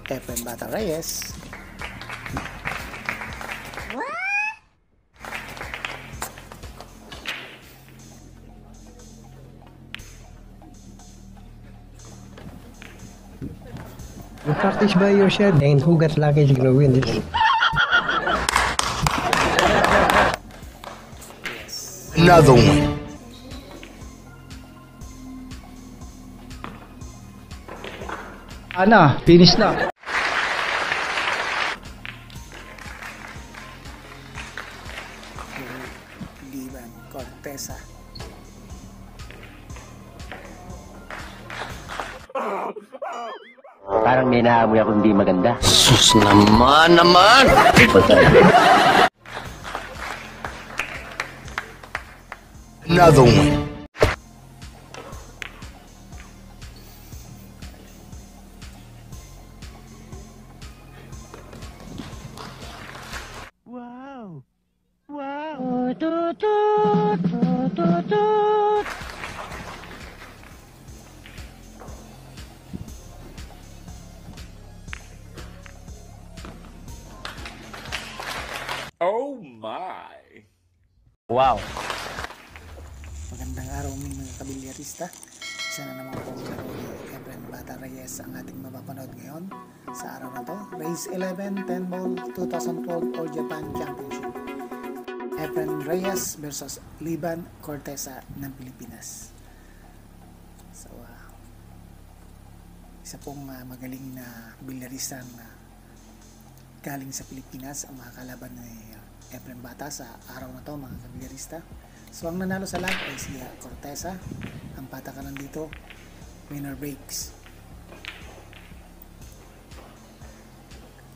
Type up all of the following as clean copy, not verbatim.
Efren Bata Reyes. You practice by yourself, and who got lucky is gonna win this. Another one. Ana, finish na. Liban Cortesa. Parang may naamoy ako hindi maganda. Sus naman! Another one. Wow! Oh my! Wow! Magandang araw mga kabilyarista. Isa na naman po ni Efren Bata Reyes ang ating mapapanood ngayon sa araw na to. Race 11 10 Ball 2012 All Japan Championship. Efren Reyes versus Liban Cortesa ng Pilipinas. So, isa pong magaling na bilyarista na galing sa Pilipinas ang mga kalaban ni Efren Bata sa araw na to mga kabilyarista. So ang nanalo sa lag ay si Cortesa. Ang patakaran dito, winner breaks.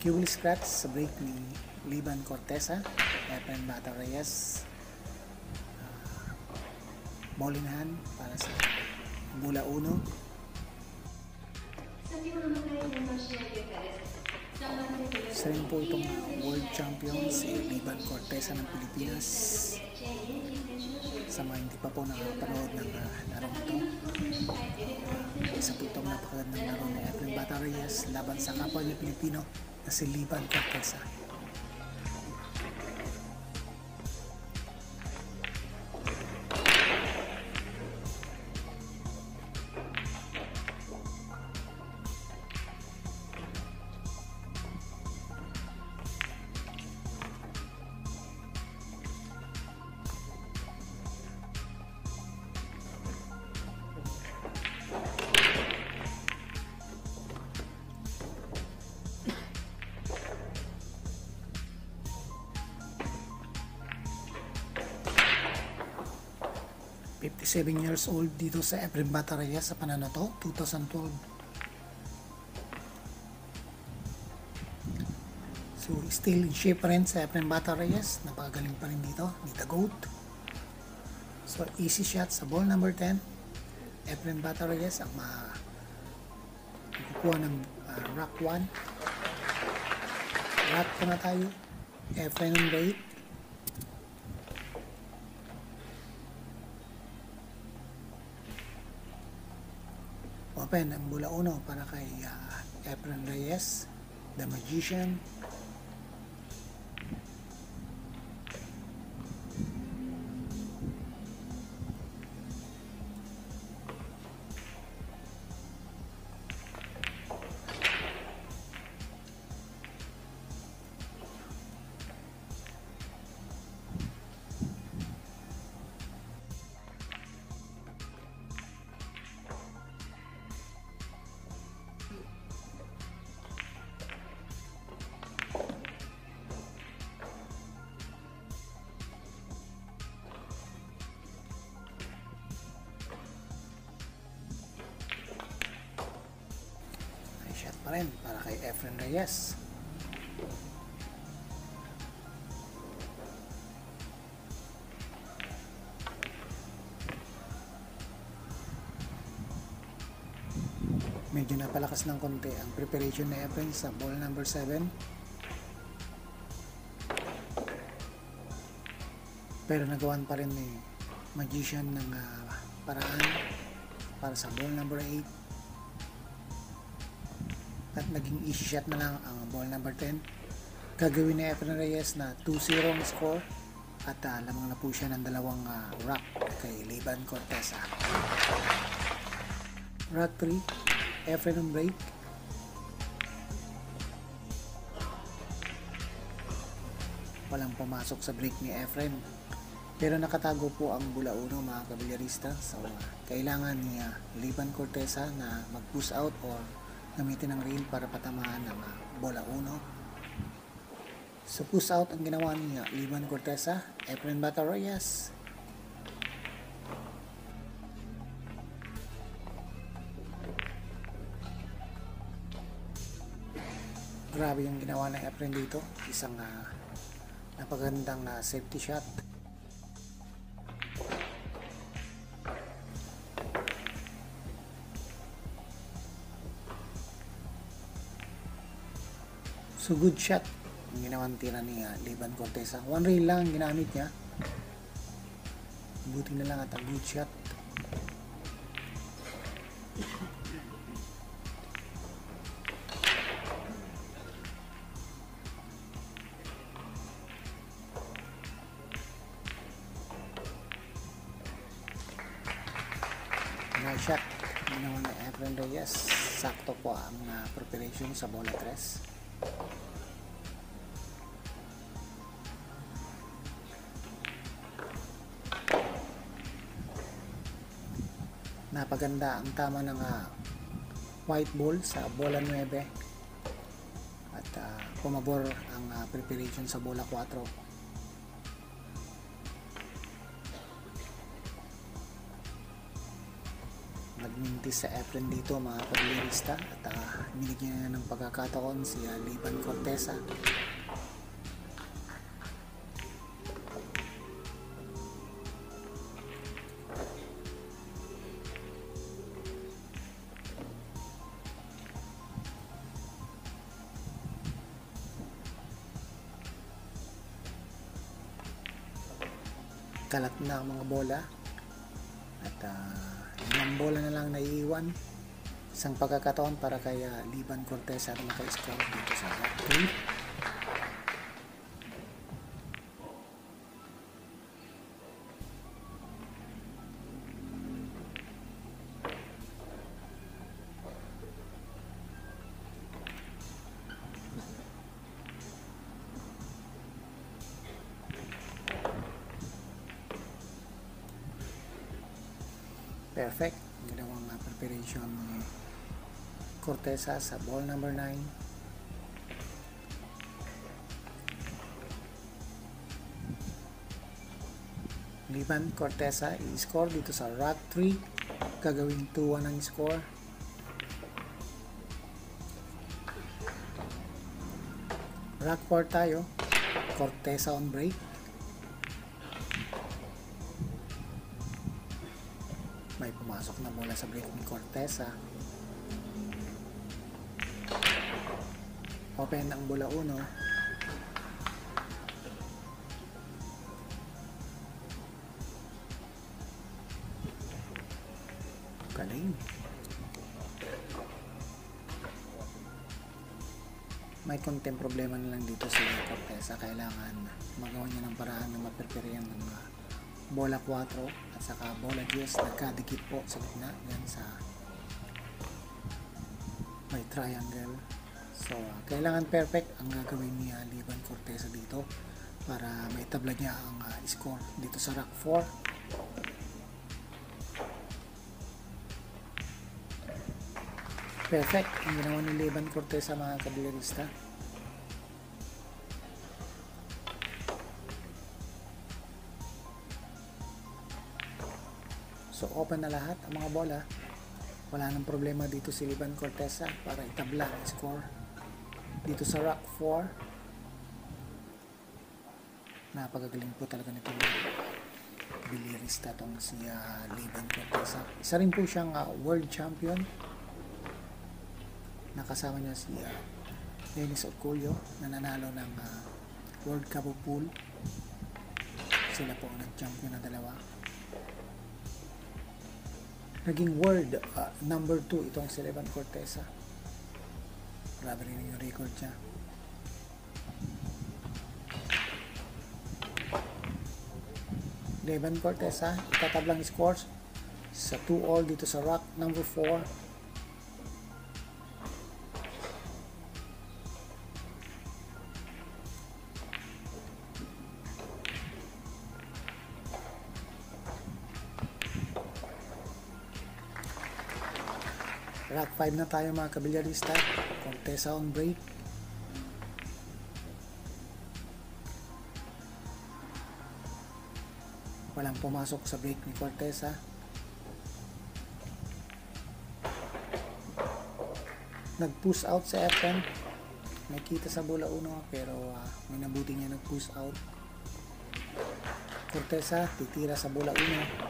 Cubely scratch sa break ni Liban Cortesa. Efren Bata Reyes, ball in hand para sa Bula 1. Isa rin po itong world champion si Liban Cortesa ng Pilipinas. Sa mga hindi pa po nakapanood ng larong ito, isa po itong napakagandang laro ni Efren Bata Reyes laban sa kapwa niya Pilipino na si Liban Cortesa. "57 years old dito sa Efren Bata Reyes sa panahon na to, 2012. So, still in shape pa rin sa Efren Bata Reyes. Napakagaling pa rin dito ni The GOAT. So, easy shot sa ball number 10. Efren Bata Reyes ang kukuha ng rack 1. Rack pa na tayo. Efren on rate. Open ang Bula 1 para kay Efren Reyes, The Magician. Shot pa rin para kay Efren Reyes. Medyo napalakas ng konti ang preparation ni Efren sa ball number 7. Pero nagawan pa rin ni Magician ng paraan para sa ball number 8. at naging easy shot na lang ang ball number 10. Gagawin ni Efren Reyes na 2-0 ang score at lamang na po siya ng dalawang rock kay Liban Cortesa. Rock 3, Efren on break. Walang pumasok sa break ni Efren, pero nakatago po ang bola 1 mga kabilyarista. So kailangan ni Liban Cortesa na mag-push out or gamitin ang reel para patamaan ng bola 1. So push out ang ginawa ni Liban Cortesa. Efren Bata Reyes. Grabe yung ginawa ng Efren dito. Isang napagandang safety shot. So good shot ang ginawang tira ni Liban Cortesa. One reel lang ang ginamit niya. Buti na lang at a good shot. Nice shot ginawa ni Efren Reyes. Sakto po ang preparation sa bola 3. Napaganda ang tama ng white ball sa bola 9 at pumabor ang preparation sa bola 4. Nagmintis sa Efren dito mga kabilyarista at binigyan na ng pagkakataon si Liban Cortesa. Kalat na ang mga bola at ilang bola na lang naiiwan. Isang pagkakataon para kay Liban Cortesa na maka-score dito sa 3. Perfect. Ginawang preparation ni Cortesa sa ball number 9. Liban Cortesa i-score dito sa rack 3. Gagawin 2-1 ang score. Rack 4 tayo. Cortesa on break. May pumasok na bola sa break ni Cortesa. Open ang bola 1. Galing. May konting problema na lang dito si Cortesa. Kailangan magawa niya ng paraan na maprepare ng bola 4 at saka bola 10. Nagkadikit po sa gitna yan sa may triangle. So kailangan perfect ang gagawin ni Liban Cortesa dito para may tabla niya ang score dito sa rack 4. Perfect ang ginawa ni Liban Cortesa mga kabilyarista. So open na lahat ang mga bola. Wala nang problema dito si Liban Cortesa para itabla ang score dito sa rack 4. Napakagaling po talaga nito bilyarista tong si Liban Cortesa. Isa rin po siyang world champion. Nakasama niya si Dennis Oculio na nanalo ng World Cup of Pool. Sila po ang nag-champion na dalawa. Naging world number 2 itong si Liban Cortesa. Grabe rin yung record niya. Levan Cortez ha, itatablang scores sa 2-all dito sa rock number 4. Rock 5 na tayo mga kabilyarista. Corteza on break. Walang pumasok sa break ni Corteza. Nag-push out sa Efren. Nakita sa bola 1 pero may nabuti niya nag-push out. Corteza titira sa bola 1.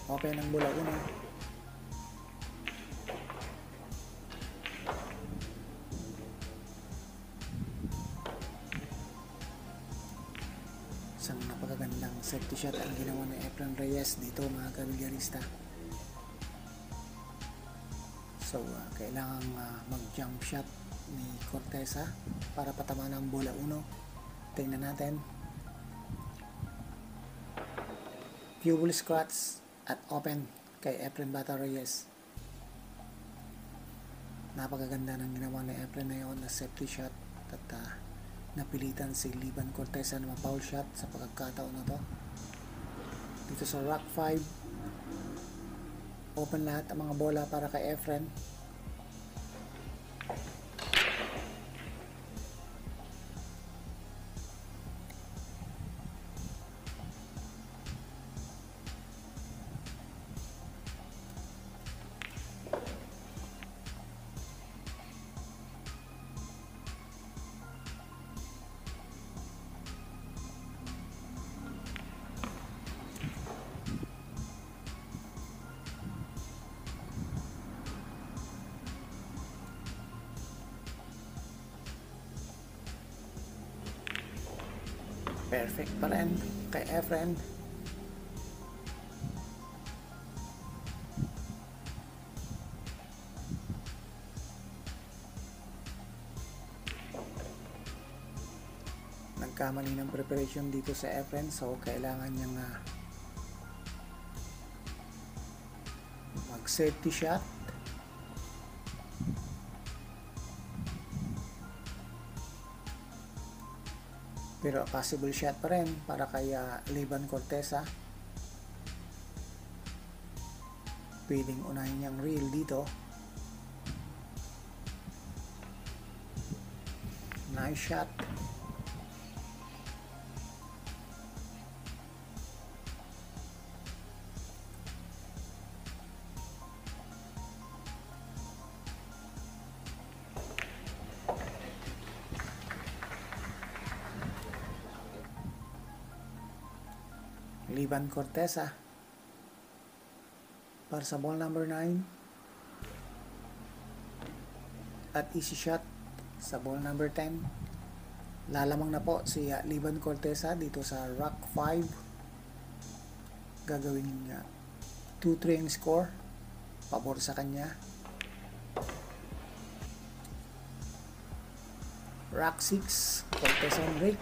Open ang bola 1. Isang napakagandang safety shot ang ginawa ni Efren Reyes dito mga kabilyarista. So kailangan mag-jump shot ni Corteza para patama ng bola 1. Tingnan natin. Fuel scratch at open kay Efren Bata Reyes. Napakaganda ng ginawa ni Efren na yun na safety shot at napilitan si Levan Corteza na ma-foul shot sa pagkakataon na to. Dito sa rock 5 open lahat ang mga bola para kay Efren. Perfect pa rin kay Efren. Nagkamali ng preparation dito sa Efren, so kailangan niyang mag safety shot. Pero possible shot pa rin para kay Levan Corteza. Pwedeng unahin niyang reel dito. Nice shot. Levan Corteza para sa ball number 9 at easy shot sa ball number 10. Lalamang na po si Levan Corteza dito sa rock 5. Gagawin 2-3 ang score, pabor sa kanya. Rock 6 Corteza on break.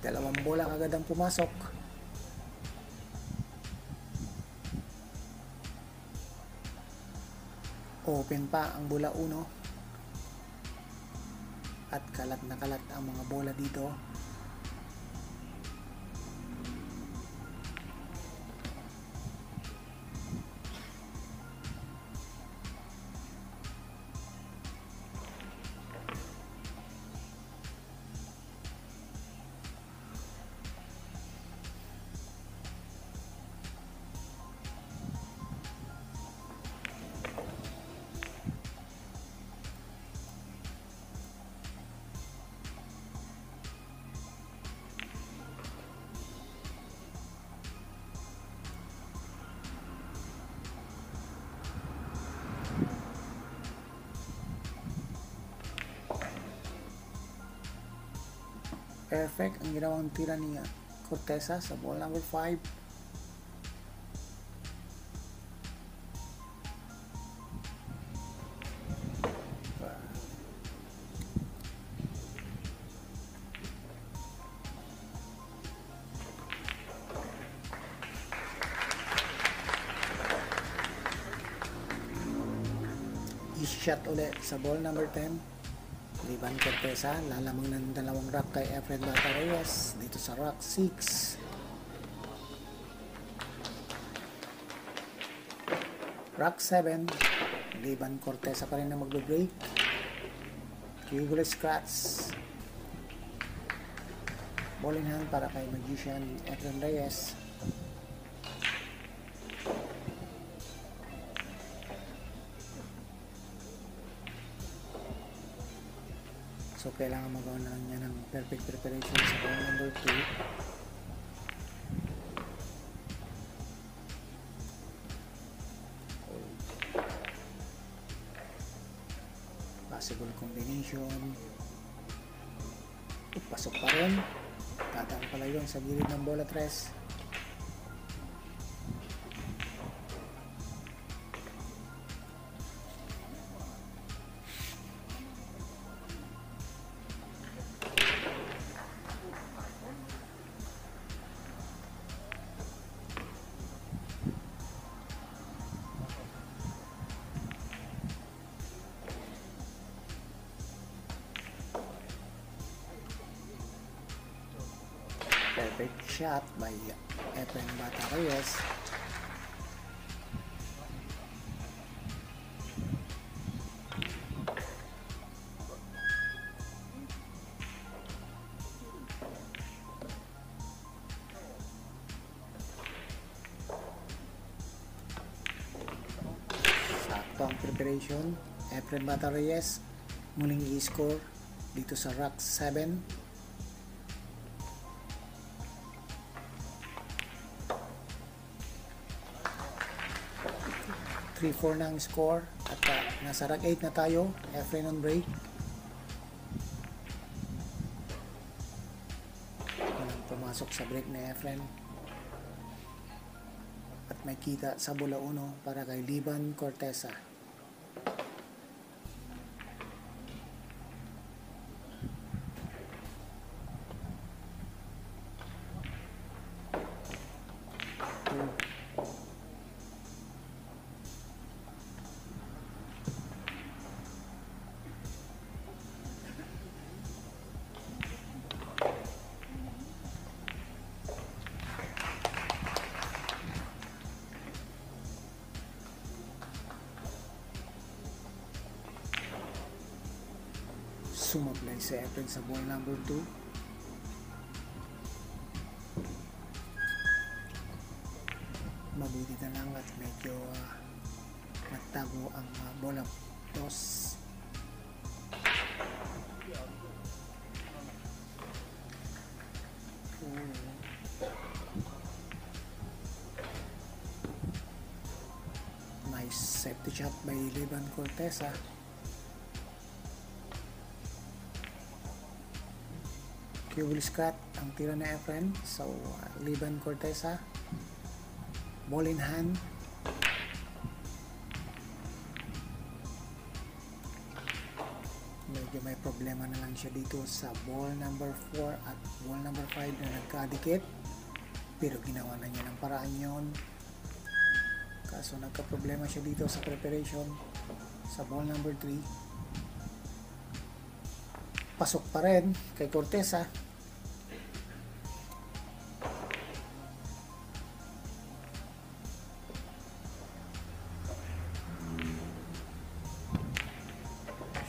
Dalawang bola agad ang pumasok. Open pa ang bola 1 at kalat na kalat ang mga bola dito. Perfect ang ginawang tira ni Cortesa sa ball number 5. Shot ulit sa ball number 10. Liban Cortesa, lalamang ng dalawang rock kay Efren Bata Reyes dito sa rock 6. Rock 7. Liban Cortesa pa rin na magbe-break. Cubulus scratch. Ball in hand para kay Magician Efren Reyes. So, kailangan magawa na lang niya ng perfect preparation sa ball number 2. Possible combination. Pasok pa rin. Tatang pala yun sa gilid ng bola 3. Perfect shot by Efren Bata Reyes. Sakto ang preparation. Efren Bata Reyes muling i-score dito sa rock 7. 3-4 na ang score at nasa rack 8 na tayo. Efren on break. Walang pumasok sa break ni Efren. At may kita sa bola 1 para kay Liban Cortesa. Sumablay si Efren sa ball number 2. Mabuti na lang at medyo nagtago ang bola toss. Nice safety shot by Liban Cortesa. Cubul Scott ang tira na Efren. So, Liban Cortesa. Ball in hand. Medyo may problema na lang siya dito sa ball number 4 at ball number 5 na nagkadikit. Pero ginawa na niya ng paraan yun. Kaso nagka-problema siya dito sa preparation sa ball number 3. Pasok pa rin kay Cortesa.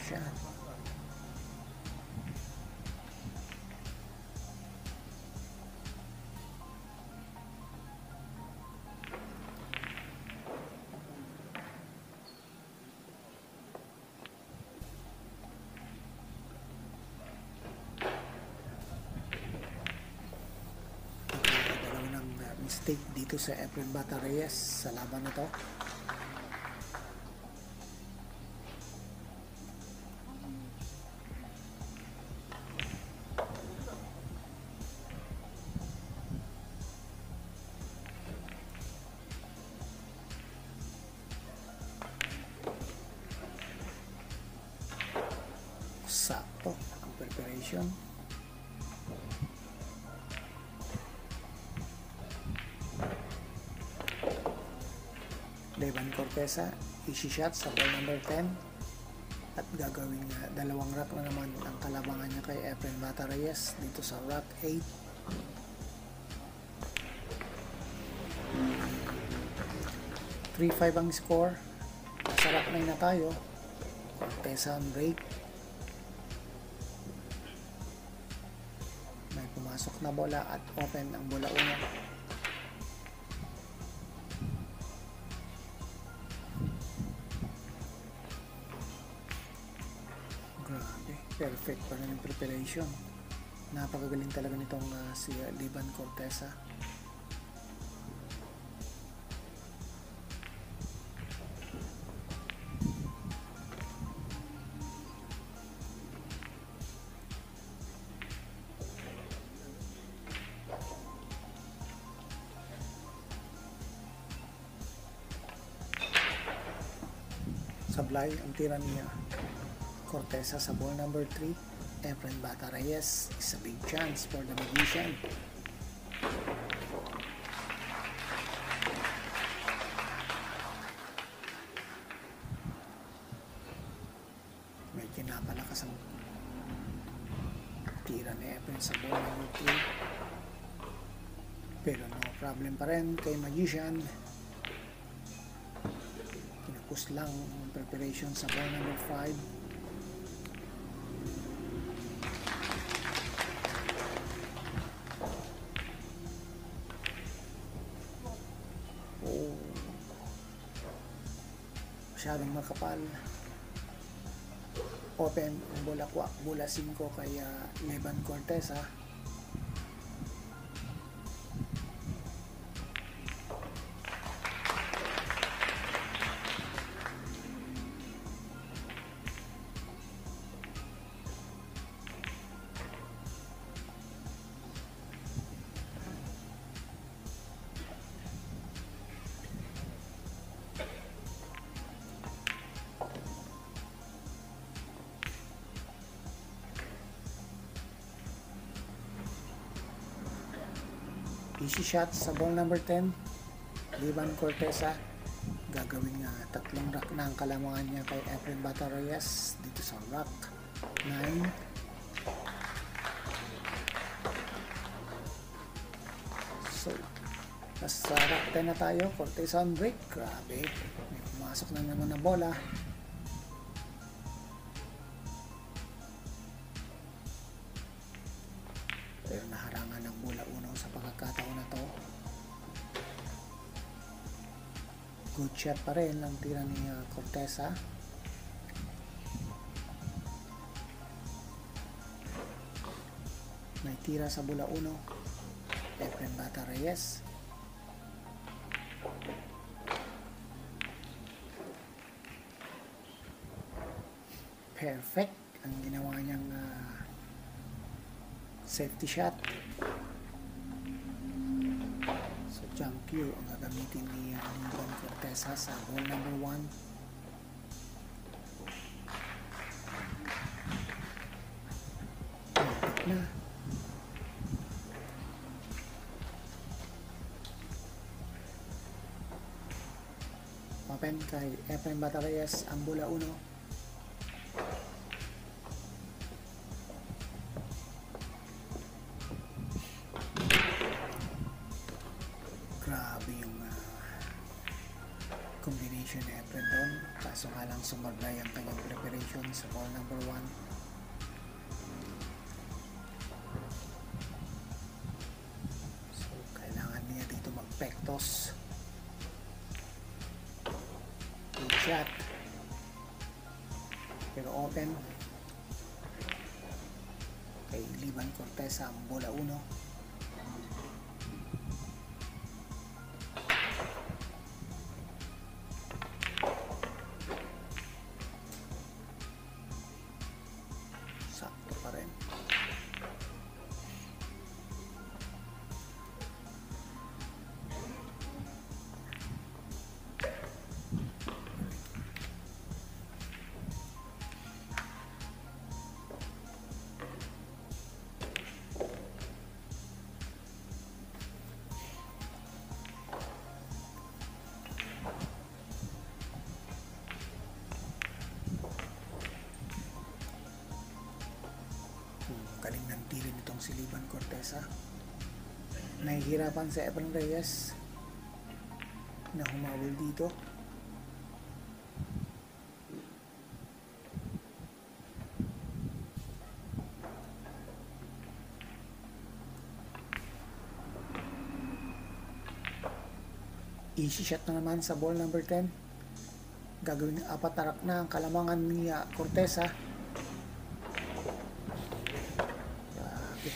Shot. Mistake dito sa Efren Bata Reyes sa laban na to. preparation. Levan Cortesa, easy shot sa ball number 10. At gagawin dalawang rack na naman ang kalabangan niya kay Efren Bata Reyes dito sa rack 8. (3-5) ang score. Sa rack 9 na tayo. Cortesa on break. May pumasok na bola at open ang bola 1. Grabe, perfect pa rin yung preparation. Napakagaling talaga nitong si Levan Cortesa. Sablay ang tira niya Cortesa sa ball number 3. Efren Bata Reyes is a big chance for the Magician. May kinapalakas ang tira ni Efren sa ball number 3. Pero no problem pa rin kay Magician. Kinapos lang ang preparation sa ball number 5. Masyadong makapal. Open ang bola 5 kay Levan Cortesa. Easy shot sa ball number 10. Levan Cortesa. Gagawin nga tatlong rack na ang kalamangan niya kay Efren Bata Reyes dito sa rack 9. So, nasa rack 10 na tayo. Cortesa on break. Grabe. May pumasok na naman na bola. Pero naharangan ng bola 1 sa pagkakataon na to. Good shot pa rin ang tira ni Cortesa. May tira sa bola 1. Efren Bata Reyes. Perfect ang ginawa niyang safety shot. So jump cue ang gagamitin ni Levan Cortesa sa ball number 1. Perfect na. Open kay Efren Bata Reyes ang bola 1. Grabe yung combination ni Efren doon. Kaso nga lang sumablay ang kanyang preparation sa ball number 1. So kailangan niya dito magpektos. Good shot. Pero open kay Levan Cortesa ang bola 1. Sakto pa rin. Galing ng tiri nitong si Liban Cortesa. Nahihirapan si Efren Reyes na humawal dito. Easy shot na naman sa ball number 10. Gagawin ng 4 na rack na ang kalamangan ni Cortesa. Grabe.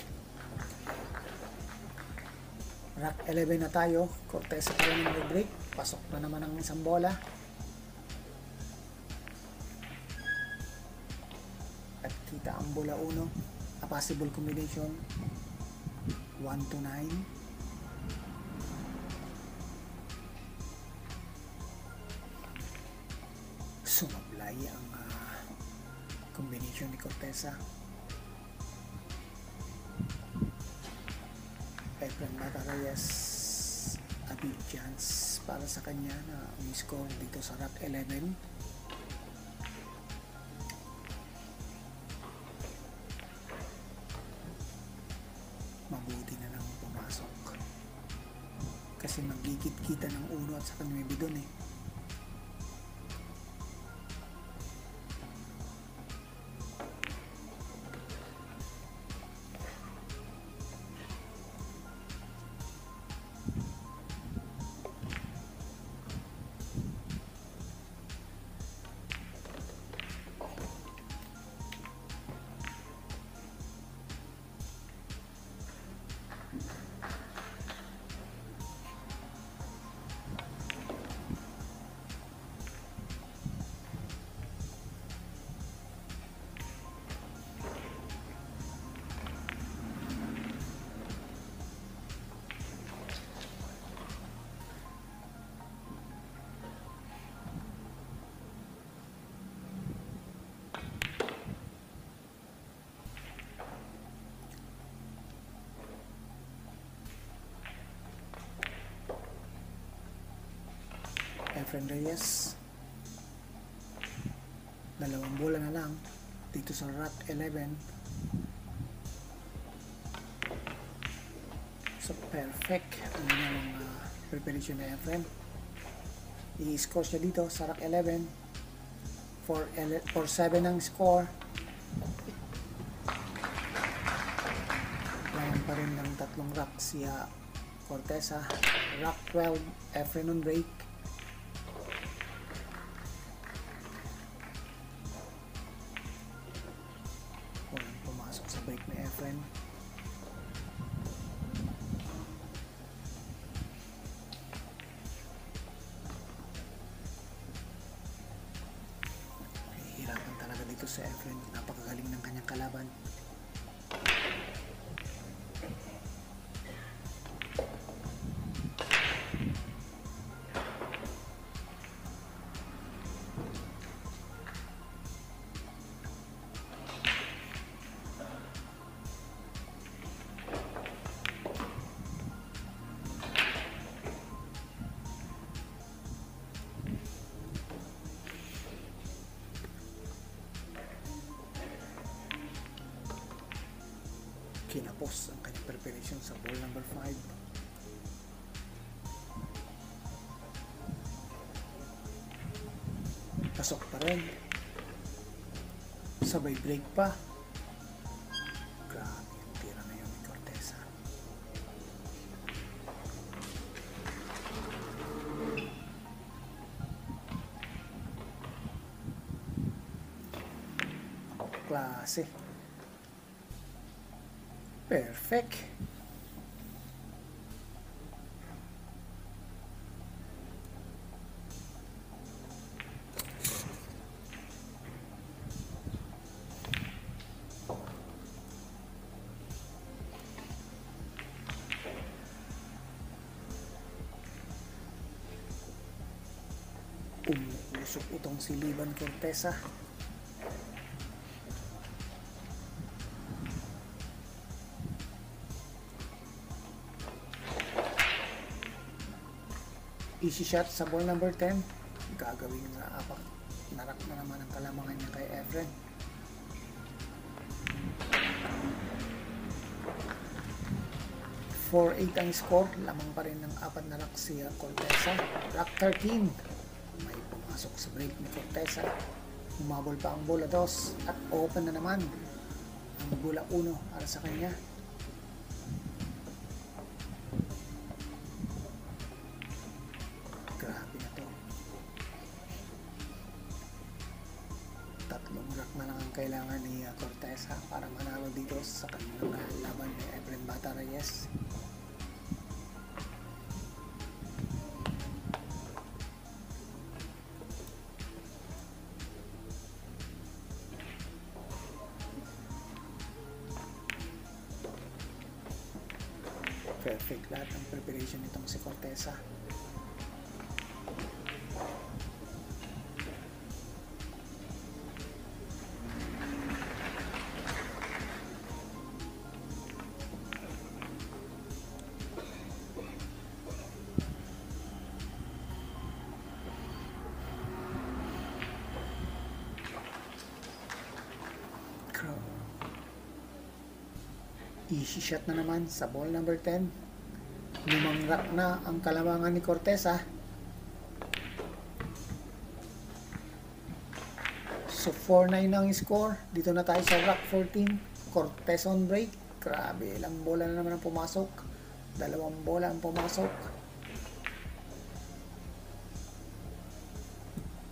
Rack 11 na tayo. Cortesa pa rin ang break. Pasok na naman ang isang bola. At kita ang bola 1. A possible combination 1 to 9. Sumablay ang combination ni Cortesa. Efren Reyes, a big chance para sa kanya na umiscore dito sa rack 11. Mabuti na lang pumasok kasi magigit-kita ng 1 at saka 9 doon eh. Efren Reyes, dalawang bola na lang dito sa rack 11. So perfect ang ginawang preparation na Efren. I-score siya dito sa rack 11 for 7 ang score. Lawan pa rin ng 3 rack si Cortesa. Rack 12, Efren on break. Pumasok sa break ni Efren. Hihirapan talaga dito sa Efren. Napakagaling ng kanyang kalaban. Kinapos ang kanyang preparation sa ball number 5. Pasok pa rin. Sabay break pa. Grabe yung tira na yun ni Cortesa. Klase. Perfect. Umuusok itong si Liban Cortesa. Easy shot sa ball number 10. Gagawin na apak. Narak na naman ang kalamangan niya kay Efren. 4-8 ang score. Lamang pa rin ng apat na rack si Cortesa. Rack 13. May pumasok sa break ni Cortesa. Humabol pa ang bola 2 at open na naman ang bola 1 para sa kanya. Grabe na to. Tatlong rack na lang ang kailangan ni Cortesa para manalo dito sa kanilang laban ni Efren Bata Reyes. Perfect lahat ng preparation nitong si Cortesa. Easy shot na naman sa ball number 10. Limang rack na ang kalamangan ni Cortesa. So 4-9 ang score. Dito na tayo sa rack 14. Cortez on break. Grabe, ilang bola na naman ang pumasok. 2 bola ang pumasok.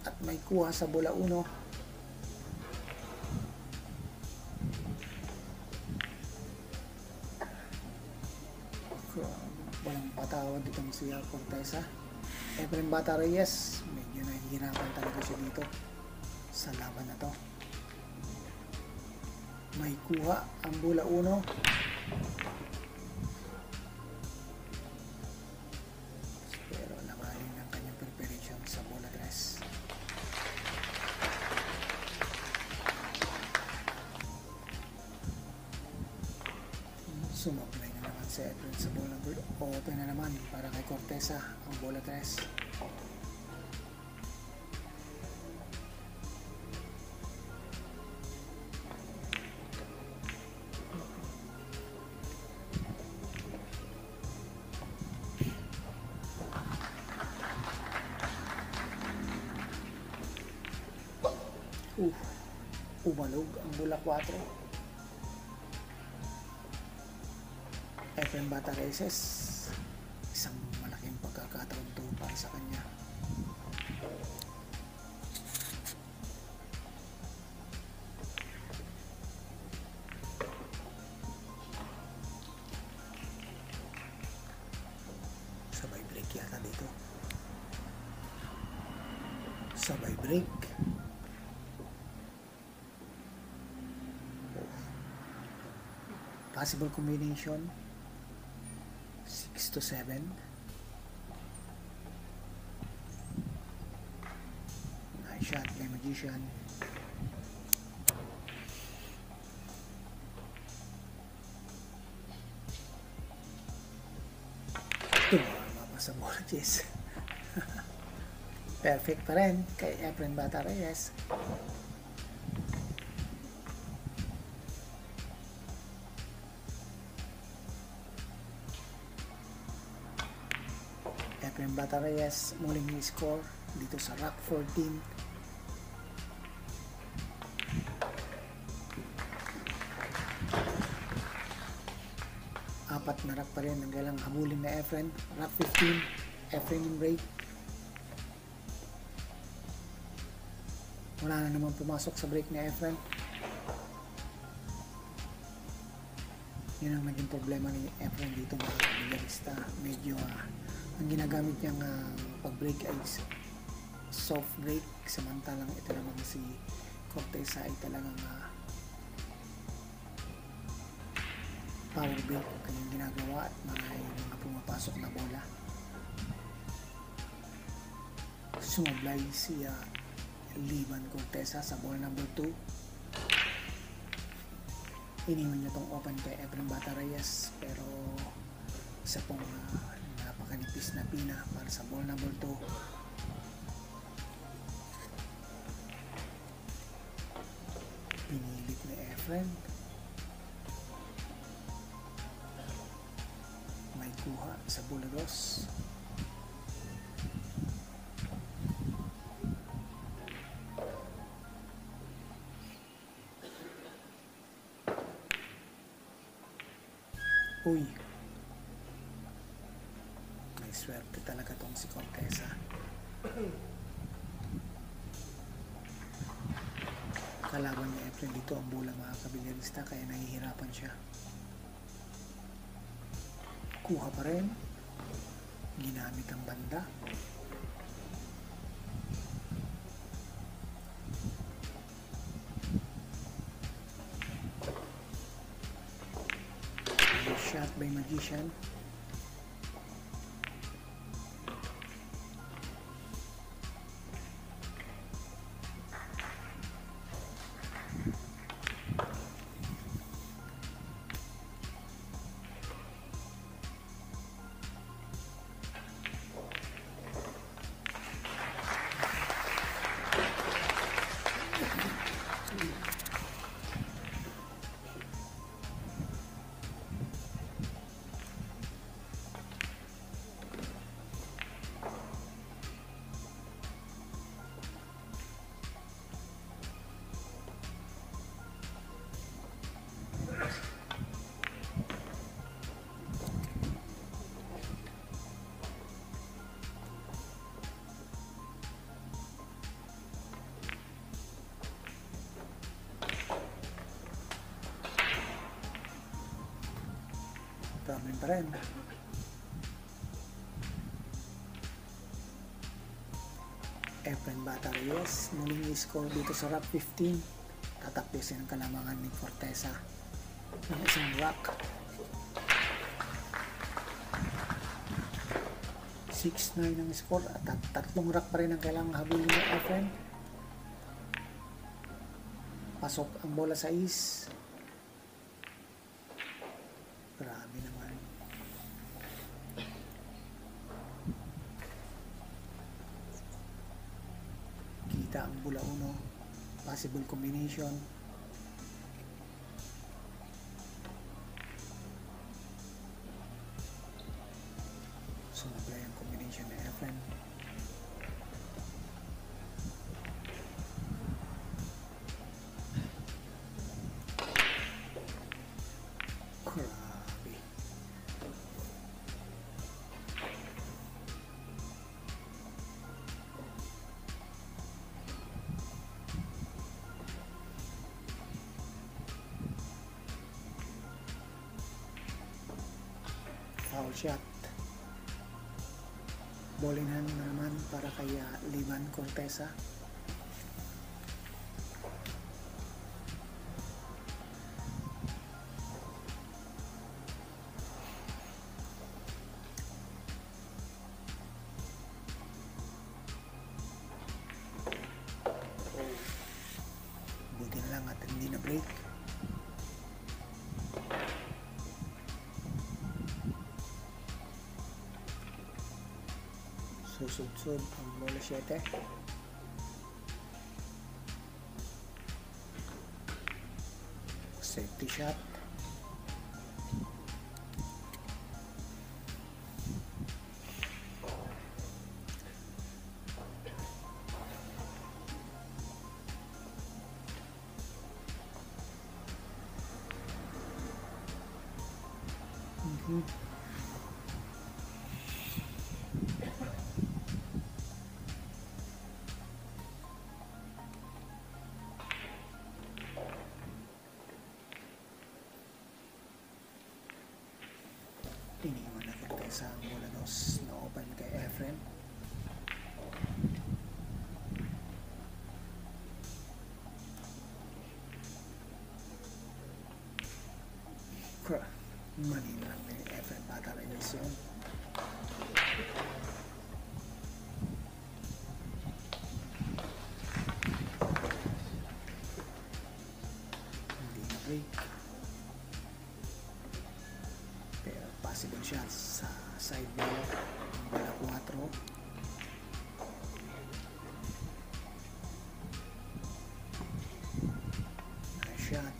At may kuha sa bola 1. Walang patawad itong si Cortesa. Efren Bata Reyes, medyo nahihirapan talaga siya dito sa laban na to. May kuha ang bola 1. Pero nakaling ng kanyang preparation sa bola 3. Sumablay na naman si Efren sa bola number 2. Open na naman para kay Cortesa ang bola 3. Umalog ang bola 4. Efren Bata Reyes, isang malaking pagkakataon to para sa kanya. Sabay break yata dito. Sabay break. Possible combination 6 to 7. Nice shot by Magician. Tumama sa bola, Jess. Perfect pa rin kay Efren Bata Reyes. Efren Bata Reyes muling i-score dito sa rack 14. Apat na rack pa rin ang galang habulin na Efren. Rack 15, Efren in break. Wala na naman pumasok sa break ni Efren. Yun ang naging problema ni Efren dito, mga bilyarista. Medyo ang ginagamit niyang pag-break ay soft break, samantalang ito naman si Cortesa ay talagang power break ang kanyang ginagawa at mga pumapasok na bola. Sumablay si Liban Cortesa sa ball number 2. Iniwan niya tong open kay Efren Bata Reyes, pero isa pong napakanipis na pina para sa ball number 2. Pinilit ni Efren. Kuha sa bola 2. Uy, may swerte talaga tong si Corteza. Kalaban ni Efren dito ang bola, mga kabilyarista, kaya nahihirapan siya. Kuha pa rin, ginamit ang banda. Shot by Magician. Problem pa rin. Efren Bata Reyes muling i-score dito sa rock 15. Tatakbisin ang kalamangan ni Corteza ng isang rock. 6-9 ang score at tatlong rock pa rin ang kailangang habulin ni Efren. Pasok ang bola sa is. Grabe naman. Kita ang bola 1. Possible combination. Sumablay ang combination ni Efren. Grabe. Foul shot. Ball in hand naman para kay Livan Corteza. Buti na lang at hindi na break. Susud-sud ang bola 7. Safety shot. Iniwan na Corteza ang bola 2 na open kay Efren. Mali lang ni Efren Bata Reyes yun. Hindi na break. Pero possible shots sa side ball. Bola 4. Nice shot.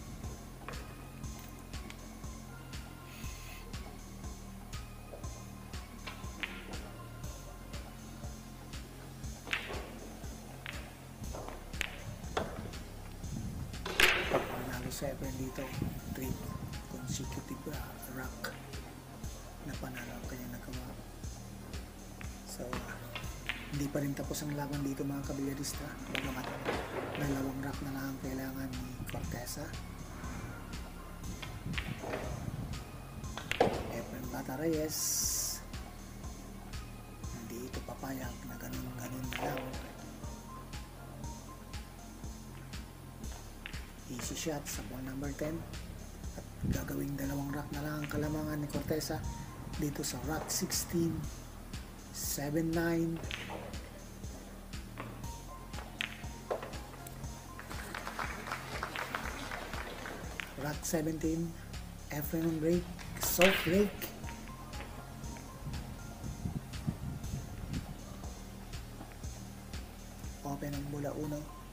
sa Efren dito, 3 consecutive rack na panalo ang kanyang nagawa. So hindi pa rin tapos ang laban dito mga kabilyarista, bagamat dalawang rack na lang ang kailangan ni Cortesa. Efren Bata Reyes hindi ito papayag na ganun na lang. Easy shot sa ball number 10 at gagawing dalawang rack na lang ang kalamangan ni Cortesa dito sa rack 16, 7-9. Rack 17, Efren on break, soft break. Open ang bola 1.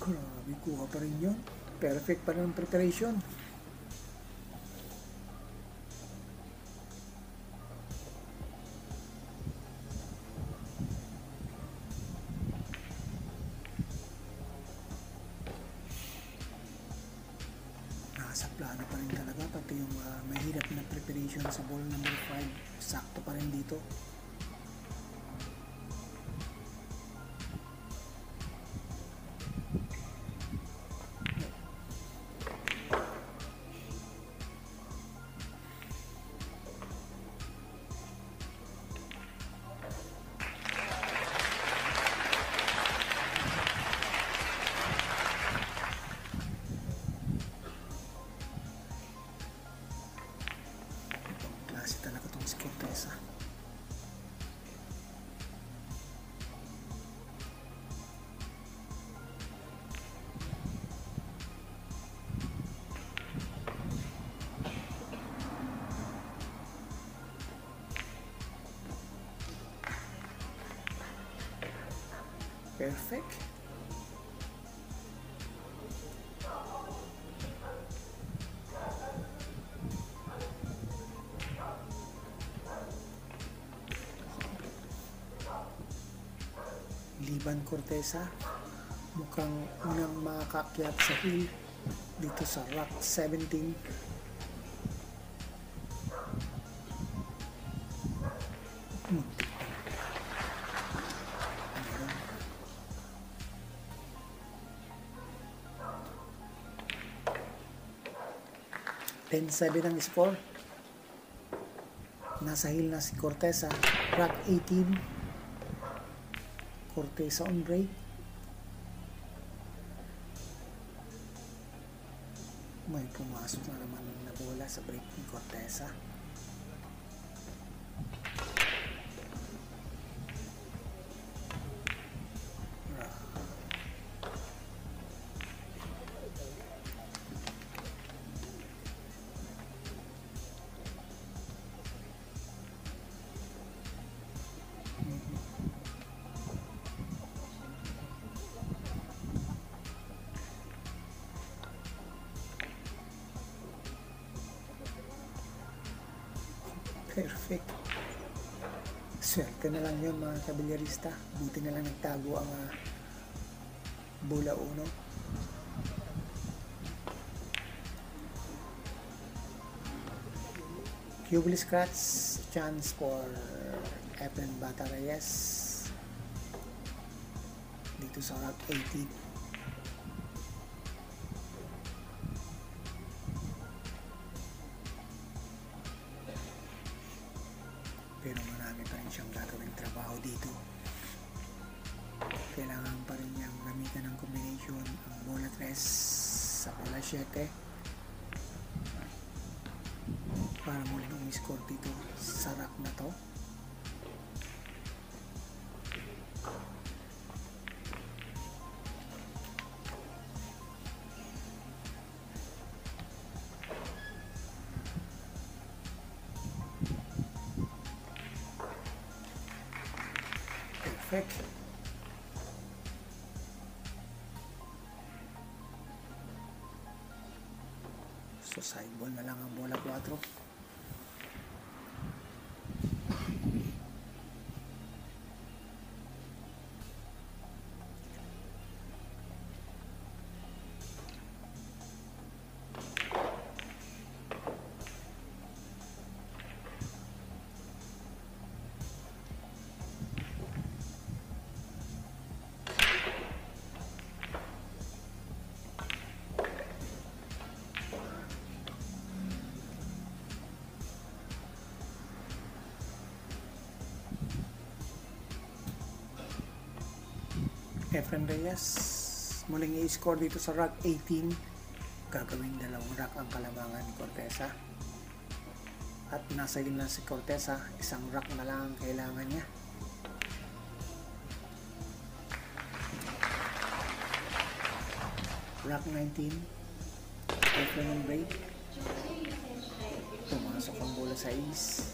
Grabe, kuha pa rin yun. Perfect pa rin ang preparation. Nasa plano pa rin talaga, pati yung mahirap na preparation sa ball number 5, sakto pa rin dito. Klase talaga itong si Cortesa. Perfect. Liban Cortesa mukhang unang makakakyat sa hill dito sa rack 17. Muntik pa. Ayun. 10-7 ang score. Nasa hill na si Cortesa. Rack 18. Cortesa on break. May pumasok na naman na bola sa break ni Cortesa. Perfect. Swerte na lang yun mga kabilyarista. Buti na lang nagtago ang bola 1. Cubely scratch chance for Efren Bata Reyes dito sa rack 18. Pero marami pa rin siyang gagawing trabaho dito. Kailangan pa rin niyang gamitan ng combination ang bola 3 sa bola 7 para muling umiscore dito sa rack na to. Perfect. Tapos highball na lang ang bola 4. Efren Reyes muling i-score dito sa rack 18. Gagawing dalawang rack ang kalamangan ni Cortesa, at nasa yun lang si Cortesa, isang rack na lang ang kailangan niya. Rack 19, Efren ang break, pumasok ang bola sa ace.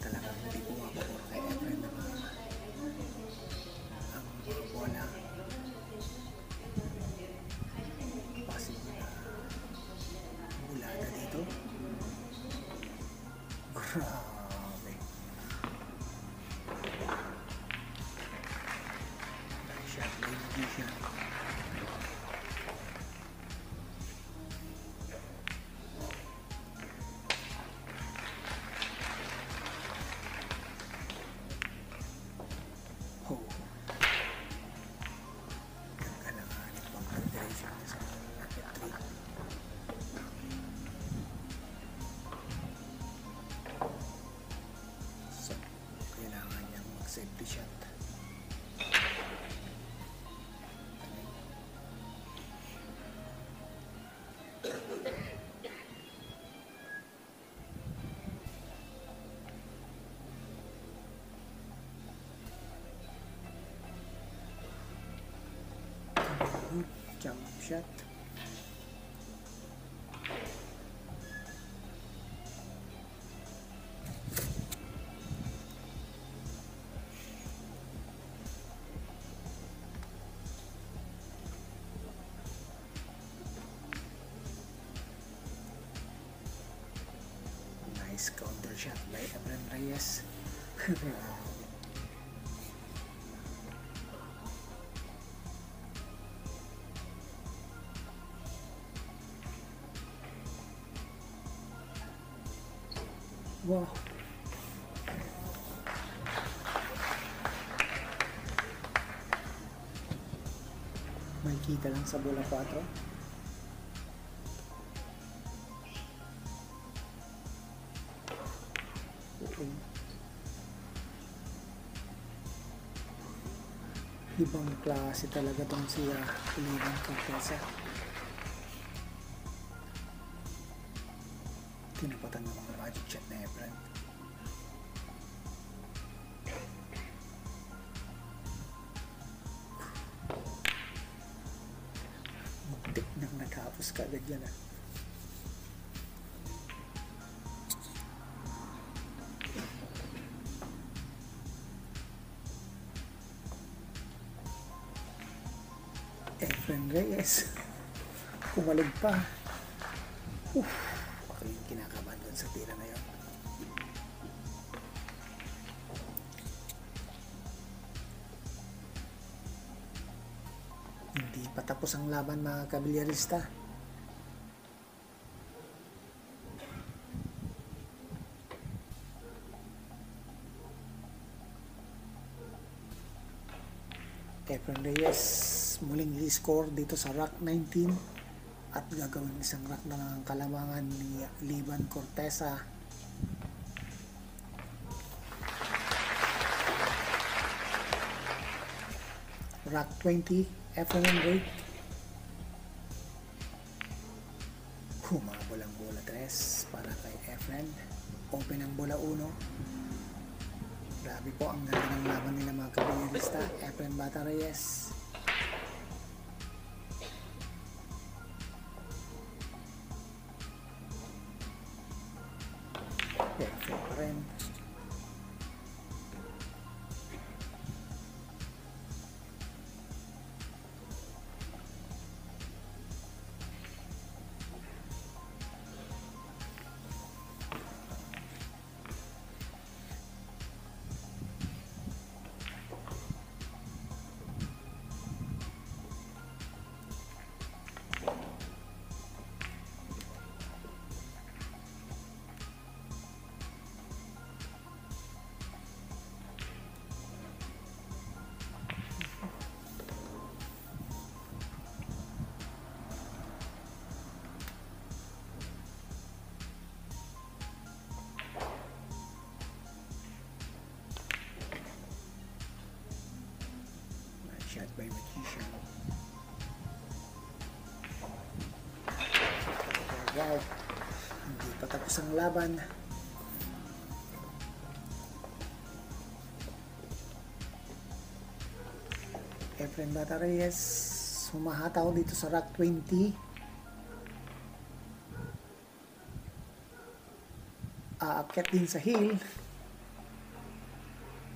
Talagang hindi pumapapor kay Efren na ang bola. Pasig na bulada dito. Grabe. Nice shot, lady siya. Oh. Kailangan pang consideration niya sa racket 3. So, kailangan niyang mag-safety shot. Jump shot. Nice counter shot by Efren Reyes. Wow. May kita lang sa bola 4. Okay. Ibang klase talaga tong si Iliban Cortesa. Tinapatan ng mga magic shot na Efren. Muntik nang natapos ka agad yan ah. Efren Reyes kumalig pa. Ako yung kinakabahan dun sa tira na yun. Hindi pa tapos ang laban mga kabilyarista. Efren Reyes muling i-score dito sa rack 19 at gagawin isang rack na ng kalamangan ni Iliban Cortesa. Rack 20, Efren ang break. Humabol ang bola 3 para kay Efren. Open ang bola 1. Grabe po ang ganda ng laban nila mga kabilyarista. Efren Bata Reyes. Perfect pa rin. Wow, hindi pa tapos ang laban. Efren Bata Reyes humahataw dito sa rack 20. Aakyat din sa hill.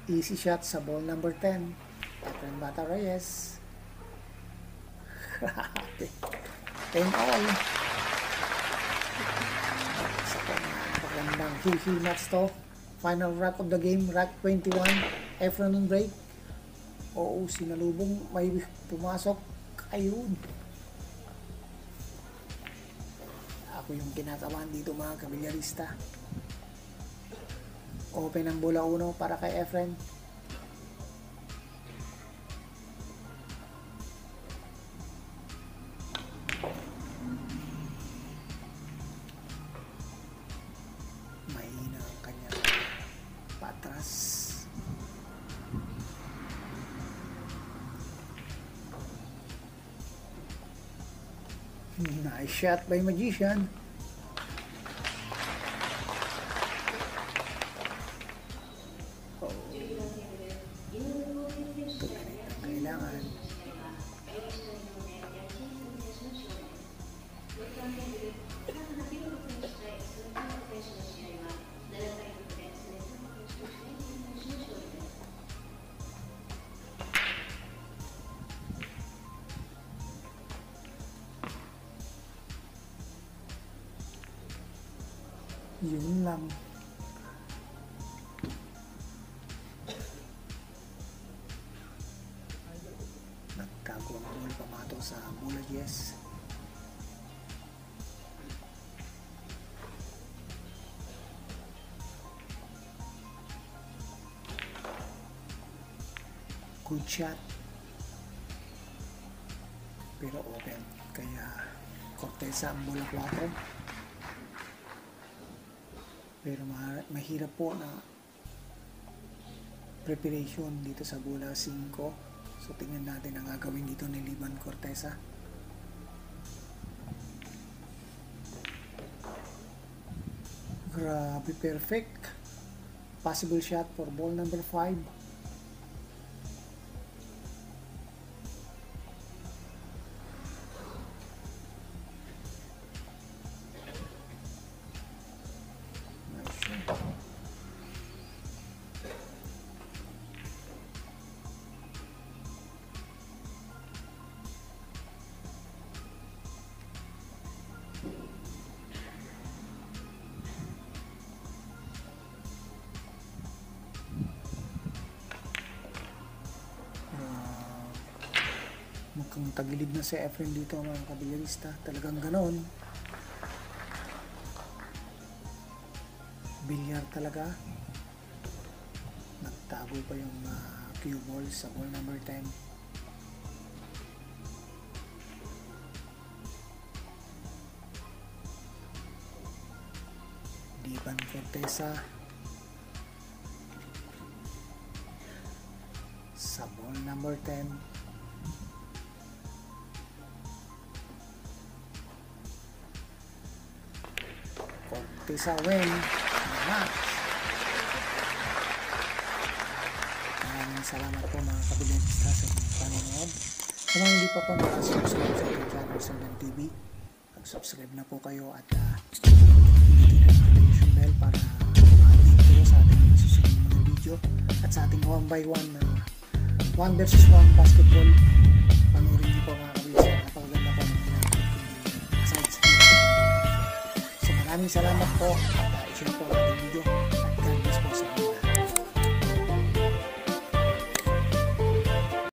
Easy shot sa ball number 10. Efren Bata Reyes. Grabe. 10 all. Sa pagandang hill match to. Final rack of the game, rack 21. Efren on break. Oo, sinalubong, may pumasok. Ayun. Ako yung kinakabahan dito mga kabilyarista. Open ang bola 1 para kay Efren. Mahina ang kanyang patras. Nice shot by Magician. Oh. Tumanit ang kailangan. Yun lang. Nagtago ang ball pamato sa Bulages. Good shot. Pero open. Kaya Cortesa ang bola 4. Pero mahirap po na preparation dito sa bola 5. So tingnan natin ang gagawin dito ni Liban Cortesa. Grabe, perfect. Possible shot for ball number 5. Mukhang tagilid na si Efren dito mga kabilyarista. Talagang ganon. Bilyar talaga. Nagtago pa yung cue ball sa ball number 10. Liban Cortesa sa ball number 10. Cortesa win. Maraming salamat po mga kabilyarista sa inyong panonood. Sa mga hindi pa po nakasubscribe sa ating channel Soldan TV, mag-subscribe na po kayo at pindutin ang notification bell para ma-update kayo sa ating susunod mga video at sa ating 1x1 na 1 versus 1 basketball. Panurin niyo po mga kabilyarista. Napakaganda po ng aside skill. So maraming salamat po.